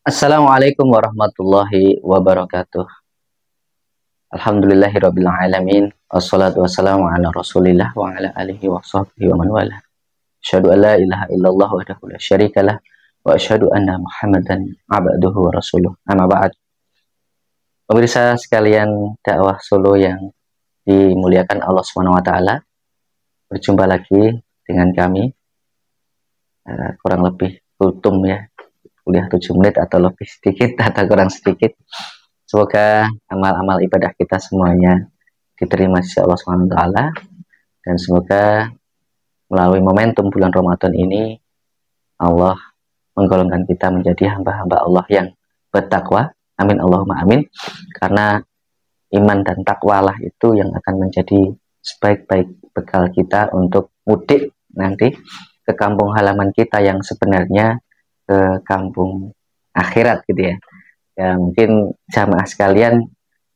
Assalamualaikum warahmatullahi wabarakatuh. Alhamdulillahirabbil alamin. Wassalatu wassalamu ala Rasulillah wa ala alihi wa sahbihi wa man wala. Asyhadu an la ilaha illallah wahdahu la syarikalah wa asyhadu anna Muhammadan abduhu wa rasuluh. Amma ba'd. Pemirsa sekalian dakwah Solo yang dimuliakan Allah Subhanahu wa taala. Berjumpa lagi dengan kami. Kurang lebih tutum ya. Kuliah 7 menit atau lebih sedikit atau kurang sedikit. Semoga amal-amal ibadah kita semuanya diterima sisi Allah SWT, dan semoga melalui momentum bulan Ramadan ini Allah menggolongkan kita menjadi hamba-hamba Allah yang bertakwa. Amin Allahumma amin. Karena iman dan takwa lah itu yang akan menjadi sebaik-baik bekal kita untuk mudik nanti ke kampung halaman kita yang sebenarnya ke kampung akhirat gitu ya. Ya mungkin jamaah sekalian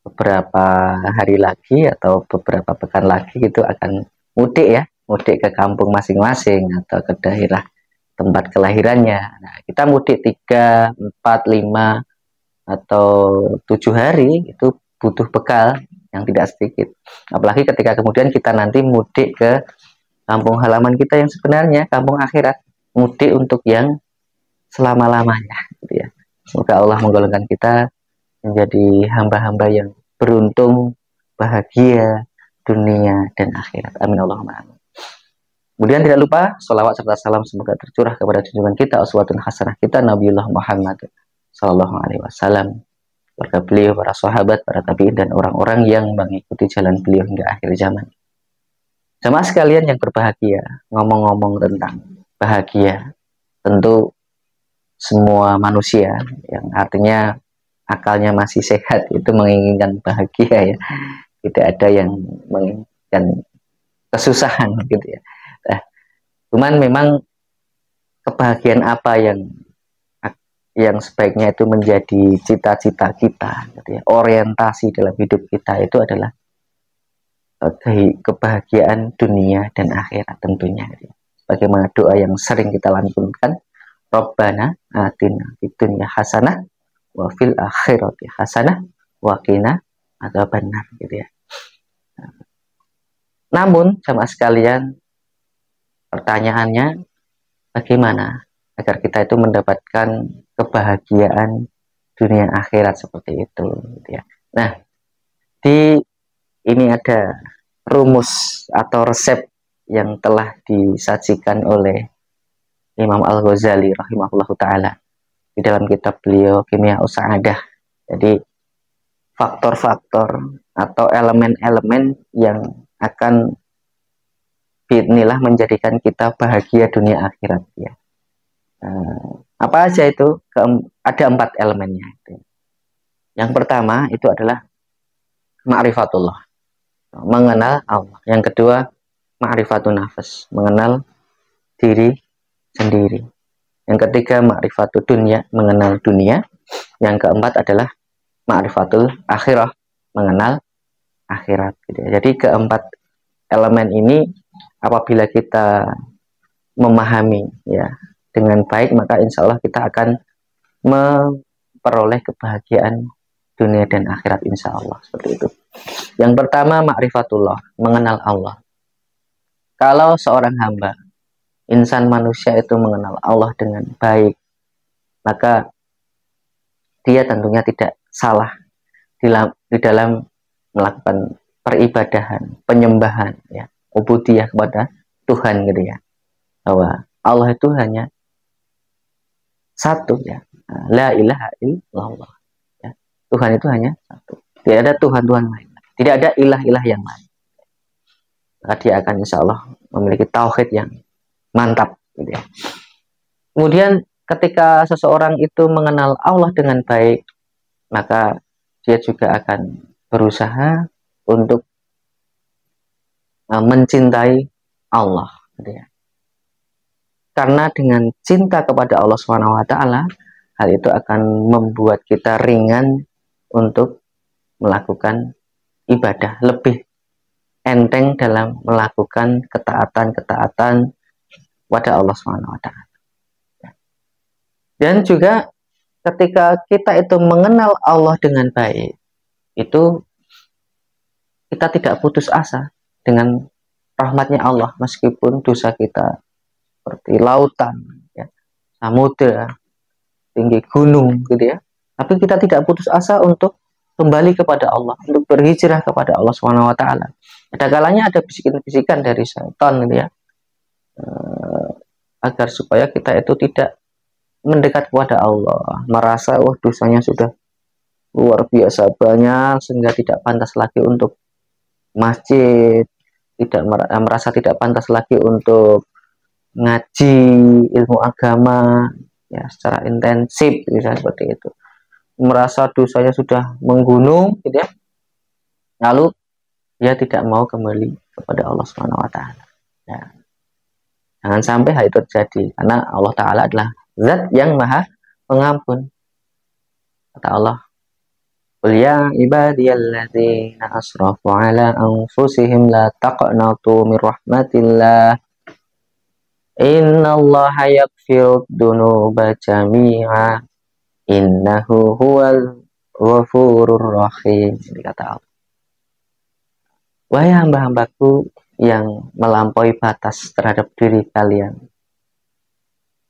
beberapa hari lagi atau beberapa pekan lagi gitu akan mudik ya, mudik ke kampung masing-masing atau ke daerah tempat kelahirannya. Nah, kita mudik 3, 4, 5 atau 7 hari itu butuh bekal yang tidak sedikit. Apalagi ketika kemudian kita nanti mudik ke kampung halaman kita yang sebenarnya kampung akhirat, mudik untuk yang selama-lamanya gitu ya. Semoga Allah menggolongkan kita menjadi hamba-hamba yang beruntung, bahagia dunia dan akhirat. Amin Allahumma amin. Kemudian tidak lupa sholawat serta salam semoga tercurah kepada junjungan kita, uswatun hasanah kita, Nabiullah Muhammad sallallahu alaihi wasallam, keluarga beliau, para sahabat, para tabi'in, dan orang-orang yang mengikuti jalan beliau hingga akhir zaman. Jamaah sekalian yang berbahagia, ngomong-ngomong tentang bahagia, tentu semua manusia yang artinya akalnya masih sehat itu menginginkan bahagia ya. Tidak ada yang menginginkan kesusahan gitu ya. Nah, cuman memang kebahagiaan apa yang sebaiknya itu menjadi cita-cita kita gitu ya. Orientasi dalam hidup kita itu adalah kebahagiaan dunia dan akhirat tentunya gitu ya. Bagaimana doa yang sering kita lantunkan, Rabbana atina fid dunya hasanah wa fil akhirati hasanah wa qina adzabannar gitu ya. Namun jamaah sekalian, pertanyaannya bagaimana agar kita itu mendapatkan kebahagiaan dunia akhirat seperti itu gitu ya. Nah, di ini ada rumus atau resep yang telah disajikan oleh Imam Al-Ghazali rahimahullahu ta'ala di dalam kitab beliau Kimia Sa'adah. Jadi faktor-faktor atau elemen-elemen yang akan biidznillah menjadikan kita bahagia dunia akhirat ya. Apa aja itu? Ada 4 elemennya itu. Yang pertama itu adalah ma'rifatullah, mengenal Allah. Yang kedua ma'rifatun nafas, mengenal diri sendiri. Yang ketiga ma'rifatul dunya, mengenal dunia. Yang keempat adalah ma'rifatul akhirah, mengenal akhirat gitu ya. Jadi keempat elemen ini apabila kita memahami ya dengan baik, maka insya Allah kita akan memperoleh kebahagiaan dunia dan akhirat insya Allah, seperti itu. Yang pertama ma'rifatullah, mengenal Allah. Kalau seorang hamba, insan manusia itu mengenal Allah dengan baik, maka dia tentunya tidak salah di dalam melakukan peribadahan, penyembahan ya, ubudiyah kepada Tuhan gitu ya. Bahwa Allah itu hanya satu ya. La ilaha illallah. Ya. Tuhan itu hanya satu. Tidak ada Tuhan-Tuhan lain. Tidak ada ilah-ilah yang lain. Maka dia akan insya Allah memiliki tauhid yang mantap gitu ya. Kemudian ketika seseorang itu mengenal Allah dengan baik, maka dia juga akan berusaha untuk mencintai Allah gitu ya. Karena dengan cinta kepada Allah SWT, hal itu akan membuat kita ringan untuk melakukan ibadah, lebih enteng dalam melakukan ketaatan-ketaatan pada Allah SWT. Dan juga ketika kita itu mengenal Allah dengan baik, itu kita tidak putus asa dengan rahmatnya Allah, meskipun dosa kita seperti lautan, ya, samudra, tinggi gunung, gitu ya. Tapi kita tidak putus asa untuk kembali kepada Allah, untuk berhijrah kepada Allah Subhanahu Wa Taala. Ada kalanya ada bisikan-bisikan dari syaitan, gitu ya, agar supaya kita itu tidak mendekat kepada Allah, merasa wah dosanya sudah luar biasa banyak sehingga tidak pantas lagi untuk masjid, tidak merasa tidak pantas lagi untuk ngaji ilmu agama ya secara intensif, bisa seperti itu. Merasa dosanya sudah menggunung, gitu ya. Lalu dia tidak mau kembali kepada Allah Subhanahu Wa Taala. Ya. Jangan sampai hal itu terjadi, karena Allah Taala adalah Zat yang Maha Pengampun. Kata Allah, "Qul ya ibadiyalladzina asrafu ala anfusihim la taqnatu min rahmatillah. Innallaha yaghfiru dzunuba jami'a. Innahu huwal ghafurur rahim." Ini kata Allah. Wahai hamba-hambaku yang melampaui batas terhadap diri kalian,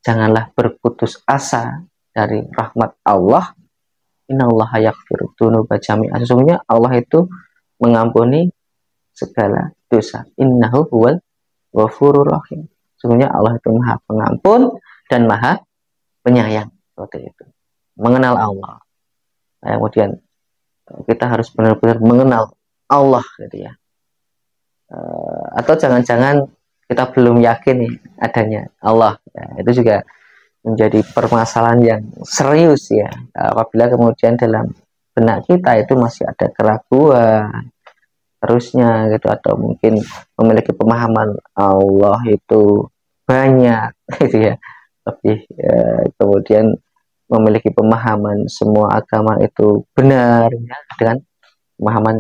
janganlah berputus asa dari rahmat Allah. Innallaha yaghfiru dzunuba jami'a. Sesungguhnya Allah itu mengampuni segala dosa. Innahu huwal ghafurur rahim. Sesungguhnya Allah itu Maha Pengampun dan Maha Penyayang. Seperti itu. Mengenal Allah. Nah, kemudian kita harus benar-benar mengenal Allah, gitu ya. Atau jangan-jangan kita belum yakin nih adanya Allah. Ya, itu juga menjadi permasalahan yang serius ya, apabila kemudian dalam benak kita itu masih ada keraguan terusnya, gitu, atau mungkin memiliki pemahaman Allah itu banyak, gitu ya, tapi kemudian memiliki pemahaman semua agama itu benar ya, dengan pemahaman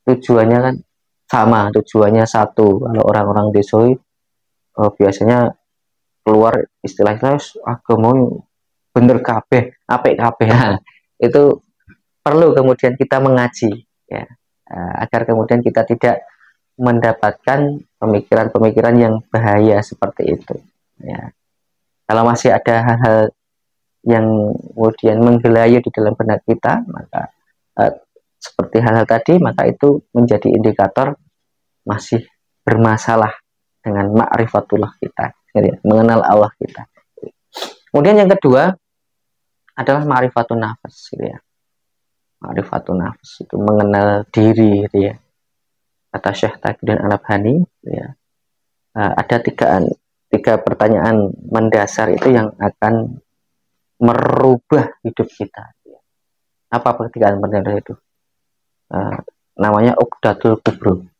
tujuannya kan sama, tujuannya satu. Kalau orang-orang desoi biasanya keluar istilah-istilah agama bener kabeh, apik kabeh. Nah, itu perlu kemudian kita mengaji ya, agar kemudian kita tidak mendapatkan pemikiran-pemikiran yang bahaya seperti itu ya. Kalau masih ada hal-hal yang kemudian menggelayu di dalam benak kita, maka seperti hal-hal tadi, maka itu menjadi indikator masih bermasalah dengan ma'rifatullah kita, ya, mengenal Allah kita. Kemudian yang kedua adalah ma'rifatun nafs, gitu ya. Ma'rifatun nafs itu mengenal diri, gitu ya. Kata Syekh Taqiyuddin An-Nabhani, gitu ya. Ada tiga pertanyaan mendasar itu yang akan merubah hidup kita. Gitu ya. Apa pertanyaan mendasar itu? Namanya Uqdatul Kubro.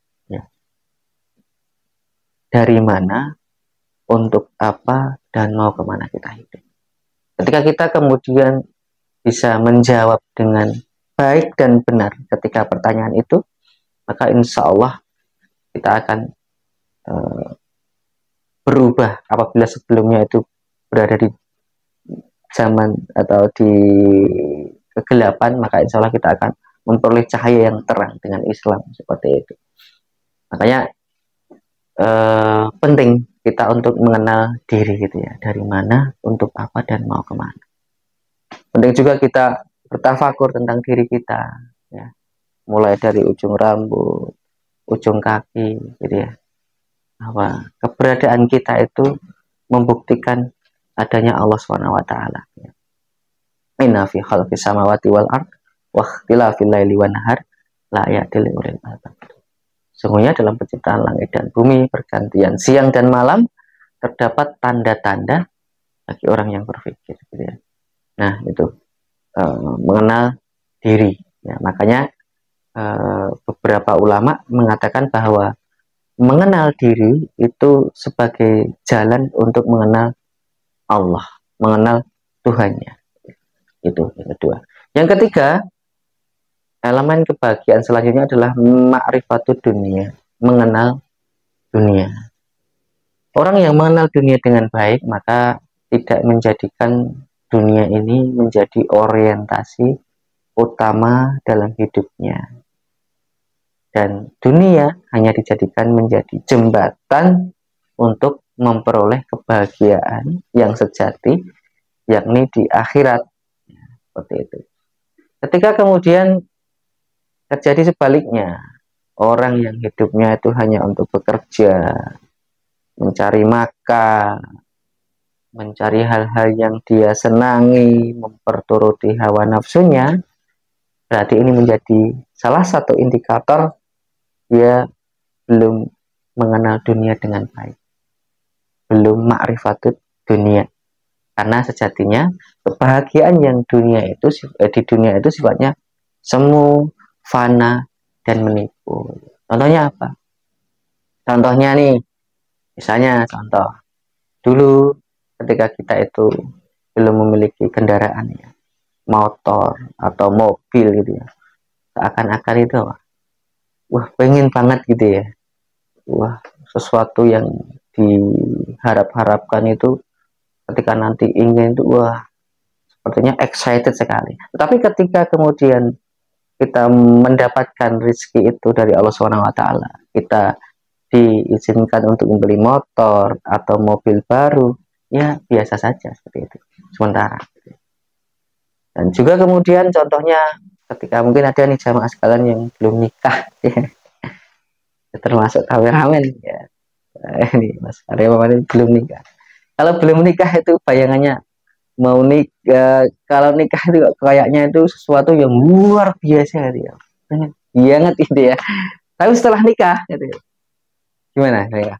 Dari mana, untuk apa, dan mau kemana kita hidup. Ketika kita kemudian bisa menjawab dengan baik dan benar ketika pertanyaan itu, maka insya Allah kita akan berubah. Apabila sebelumnya itu berada di zaman atau di kegelapan, maka insya Allah kita akan memperoleh cahaya yang terang dengan Islam, seperti itu. Makanya penting kita untuk mengenal diri, gitu ya, dari mana, untuk apa, dan mau kemana. Penting juga kita bertafakur tentang diri kita ya, mulai dari ujung rambut, ujung kaki, gitu ya, bahwa keberadaan kita itu membuktikan adanya Allah Subhanahu Wa Taala ya. Inna fi khalqis samawati wal ard wa ikhtilafil laili wan nahar la ayatil lil albab. Sesungguhnya dalam penciptaan langit dan bumi, pergantian siang dan malam, terdapat tanda-tanda bagi orang yang berpikir, gitu ya. Nah, itu mengenal diri ya. Makanya beberapa ulama mengatakan bahwa mengenal diri itu sebagai jalan untuk mengenal Allah, mengenal Tuhannya. Itu yang kedua. Yang ketiga, elemen kebahagiaan selanjutnya adalah ma'rifatud dunia, mengenal dunia. Orang yang mengenal dunia dengan baik, maka tidak menjadikan dunia ini menjadi orientasi utama dalam hidupnya. Dan dunia hanya dijadikan menjadi jembatan untuk memperoleh kebahagiaan yang sejati, yakni di akhirat. Seperti itu. Ketika kemudian terjadi sebaliknya, orang yang hidupnya itu hanya untuk bekerja, mencari makan, mencari hal-hal yang dia senangi, memperturuti hawa nafsunya, berarti ini menjadi salah satu indikator dia belum mengenal dunia dengan baik, belum ma'rifatut dunia. Karena sejatinya kebahagiaan yang di dunia itu sifatnya semu, fana, dan menipu. Contohnya apa? Contohnya nih, misalnya contoh dulu ketika kita itu belum memiliki kendaraan ya, motor atau mobil gitu ya, seakan-akan itu wah pengen banget gitu ya, wah sesuatu yang diharap-harapkan itu ketika nanti ingin itu wah sepertinya excited sekali. Tapi ketika kemudian kita mendapatkan rezeki itu dari Allah SWT, kita diizinkan untuk membeli motor atau mobil baru, ya biasa saja seperti itu sementara. Dan juga kemudian contohnya ketika mungkin ada nih jamaah sekalian yang belum nikah ya, termasuk kameramen ya, ini Mas Arya belum nikah. Kalau belum nikah itu bayangannya mau nikah, kalau nikah itu kayaknya itu sesuatu yang luar biasa gitu ya, banget gitu ya. Tapi setelah nikah gitu ya, gimana ya?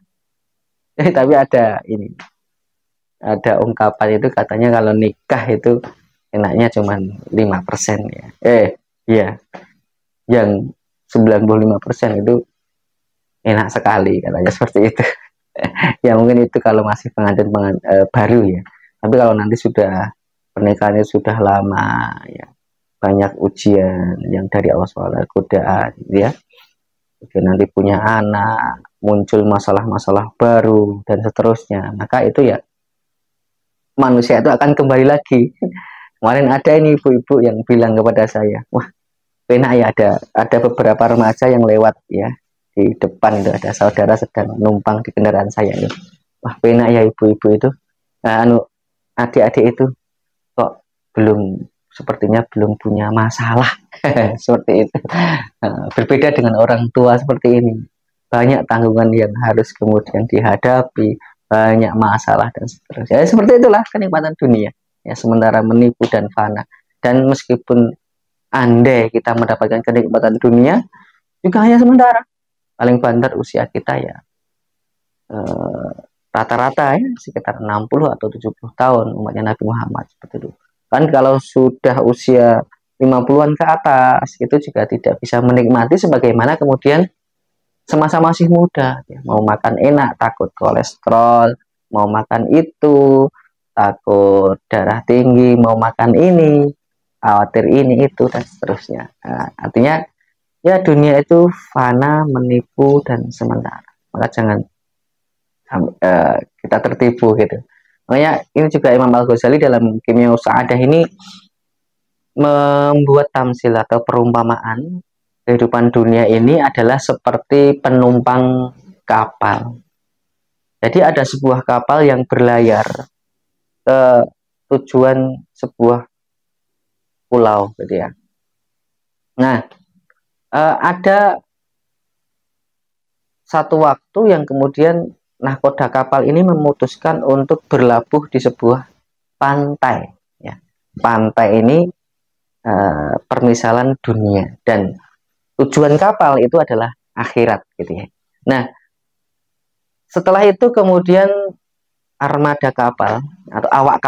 Tapi ada ungkapan itu katanya kalau nikah itu enaknya cuma 5% ya. Iya, yang 95% itu enak sekali katanya seperti itu. Ya mungkin itu kalau masih pengantin baru ya. Tapi kalau nanti sudah pernikahannya sudah lama ya, banyak ujian yang dari Allah SWT, godaan ya. Oke, nanti punya anak, muncul masalah-masalah baru dan seterusnya, maka itu ya manusia itu akan kembali lagi. Kemarin ada ini ibu-ibu yang bilang kepada saya, wah penak ya, ada beberapa remaja yang lewat ya di depan itu, ada saudara sedang numpang di kendaraan saya ini, wah penak ya ibu-ibu itu, adik-adik itu kok sepertinya belum punya masalah. Seperti itu. Berbeda dengan orang tua seperti ini, banyak tanggungan yang harus kemudian dihadapi, banyak masalah dan seterusnya. Ya, seperti itulah kenikmatan dunia ya, sementara menipu dan fana. Dan meskipun andai kita mendapatkan kenikmatan dunia juga hanya sementara, paling banter usia kita ya rata-rata ya sekitar 60 atau 70 tahun umatnya Nabi Muhammad seperti itu. Kan kalau sudah usia 50-an ke atas itu juga tidak bisa menikmati sebagaimana kemudian semasa masih muda ya. Mau makan enak takut kolesterol, mau makan itu takut darah tinggi, mau makan ini khawatir ini itu dan seterusnya. Nah, artinya ya dunia itu fana, menipu dan sementara, maka jangan kita tertipu gitu. Makanya ini juga Imam Al-Ghazali dalam Kimia Sa'adah ini membuat tamsil atau perumpamaan kehidupan dunia ini adalah seperti penumpang kapal. Jadi ada sebuah kapal yang berlayar ke tujuan sebuah pulau gitu ya. Nah, ada satu waktu yang kemudian nahkoda kapal ini memutuskan untuk berlabuh di sebuah pantai ya. Pantai ini permisalan dunia dan tujuan kapal itu adalah akhirat gitu ya. Nah, setelah itu kemudian armada kapal atau awak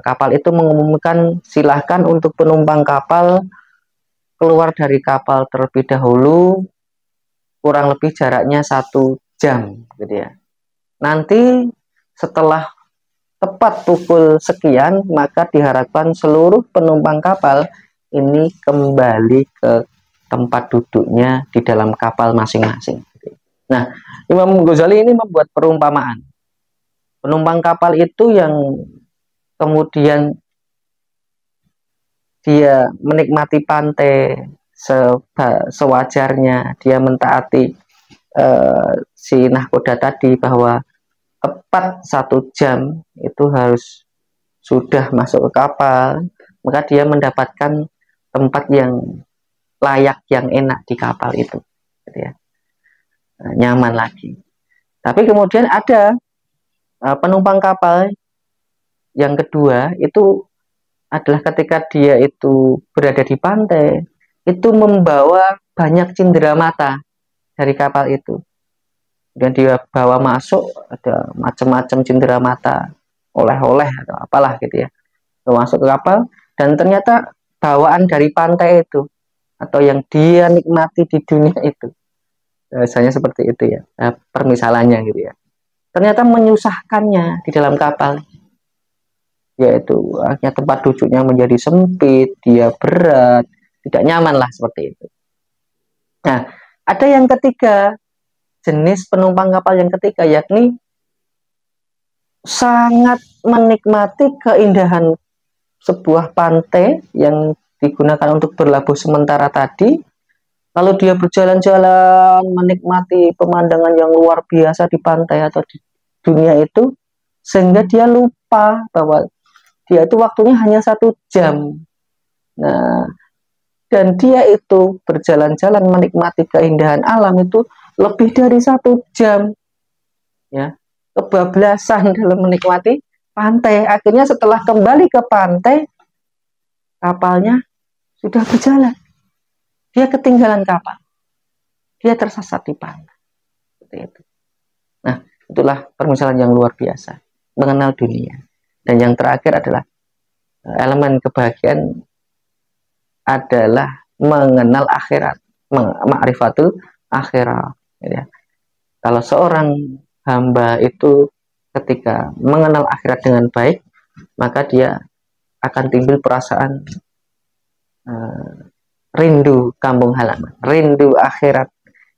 kapal itu mengumumkan silahkan untuk penumpang kapal keluar dari kapal terlebih dahulu, kurang lebih jaraknya 1 jam gitu ya. Nanti setelah tepat pukul sekian maka diharapkan seluruh penumpang kapal ini kembali ke tempat duduknya di dalam kapal masing-masing. Nah, Imam Ghazali ini membuat perumpamaan. Penumpang kapal itu yang kemudian dia menikmati pantai sewajarnya, dia mentaati si nahkoda tadi bahwa tepat 1 jam itu harus sudah masuk ke kapal, maka dia mendapatkan tempat yang layak, yang enak di kapal itu, gitu ya. Nyaman lagi. Tapi kemudian ada penumpang kapal yang kedua itu adalah ketika dia itu berada di pantai, itu membawa banyak cindera mata dari kapal itu. Dan dia bawa masuk ada macam-macam cindera mata, oleh-oleh atau apalah gitu ya, masuk ke kapal, dan ternyata bawaan dari pantai itu atau yang dia nikmati di dunia itu, biasanya seperti itu ya, permisalannya gitu ya, ternyata menyusahkannya di dalam kapal, yaitu akhirnya tempat duduknya menjadi sempit, dia berat, tidak nyaman lah seperti itu. Nah, ada yang ketiga, jenis penumpang kapal yang ketiga, yakni sangat menikmati keindahan sebuah pantai yang digunakan untuk berlabuh sementara tadi, lalu dia berjalan-jalan menikmati pemandangan yang luar biasa di pantai atau di dunia itu, sehingga dia lupa bahwa dia itu waktunya hanya 1 jam. Nah, dan dia itu berjalan-jalan menikmati keindahan alam itu lebih dari 1 jam, ya, kebablasan dalam menikmati pantai. Akhirnya setelah kembali ke pantai, kapalnya sudah berjalan, dia ketinggalan kapal, dia tersesat di pantai. Seperti itu. Nah, itulah permisalan yang luar biasa mengenal dunia. Dan yang terakhir adalah elemen kebahagiaan adalah mengenal akhirat, ma'rifatul akhirat, ya. Kalau seorang hamba itu ketika mengenal akhirat dengan baik, maka dia akan timbul perasaan rindu kampung halaman, rindu akhirat.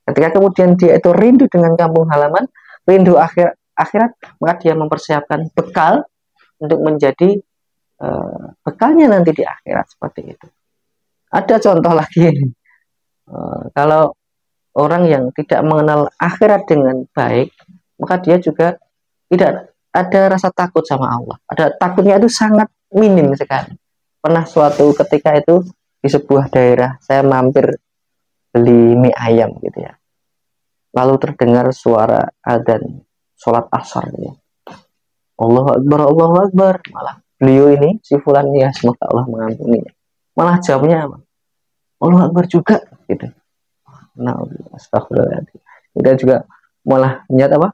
Ketika kemudian dia itu rindu dengan kampung halaman, rindu akhirat, maka dia mempersiapkan bekal untuk menjadi bekalnya nanti di akhirat, seperti itu. Ada contoh lagi, kalau orang yang tidak mengenal akhirat dengan baik, maka dia juga tidak ada rasa takut sama Allah. Ada takutnya itu sangat minim sekali. Pernah suatu ketika itu di sebuah daerah, saya mampir beli mie ayam gitu ya. Lalu terdengar suara adzan sholat asar ya. Allahu Akbar, Allahu Akbar. Malah beliau ini, si fulan ya, semoga Allah mengampuni, malah jawabnya apa? Allahu Akbar juga gitu. Nah, astagfirullahaladzim. Kita juga malah nyata apa?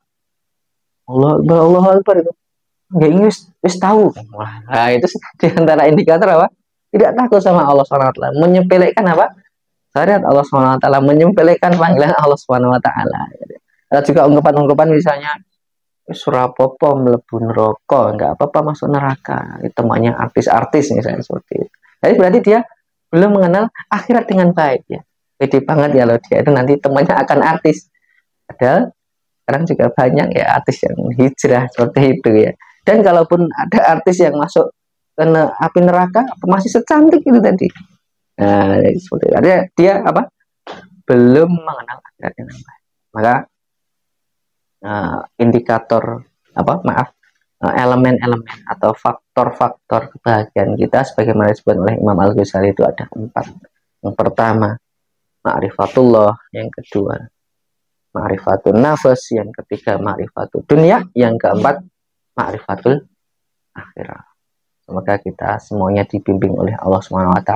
Allahu Akbar itu. Nggak Inggris, wis tahu. Nah, itu di antara indikator apa? Tidak takut sama Allah SWT, menyepelekan apa? Syariat Allah SWT, menyepelekan panggilan Allah SWT. Ada juga ungkapan-ungkapan misalnya surah popo mlebu neraka, enggak apa-apa masuk neraka. Itu temannya artis-artis misalnya seperti itu. Jadi berarti dia belum mengenal akhirat dengan baik ya. Jadi banget ya kalau dia itu nanti temannya akan artis. Padahal sekarang juga banyak ya artis yang hijrah seperti itu ya. Dan kalaupun ada artis yang masuk ke api neraka, masih secantik itu tadi. Nah, seperti itu. Artinya dia apa? Belum mengenal akhirat dengan baik. Maka indikator elemen-elemen atau faktor-faktor kebahagiaan kita sebagaimana disebut oleh Imam Al-Ghazali itu ada 4. Yang pertama ma'rifatullah, yang kedua ma'rifatun nafas, yang ketiga ma'rifatul dunia, yang keempat ma'rifatul akhirat. Semoga kita semuanya dibimbing oleh Allah SWT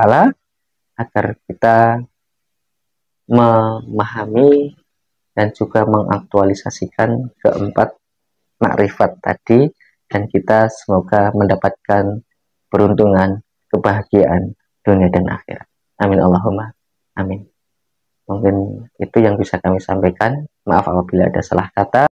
agar kita memahami dan juga mengaktualisasikan keempat makrifat tadi, dan kita semoga mendapatkan peruntungan, kebahagiaan dunia dan akhirat. Amin Allahumma amin. Mungkin itu yang bisa kami sampaikan. Maaf apabila ada salah kata.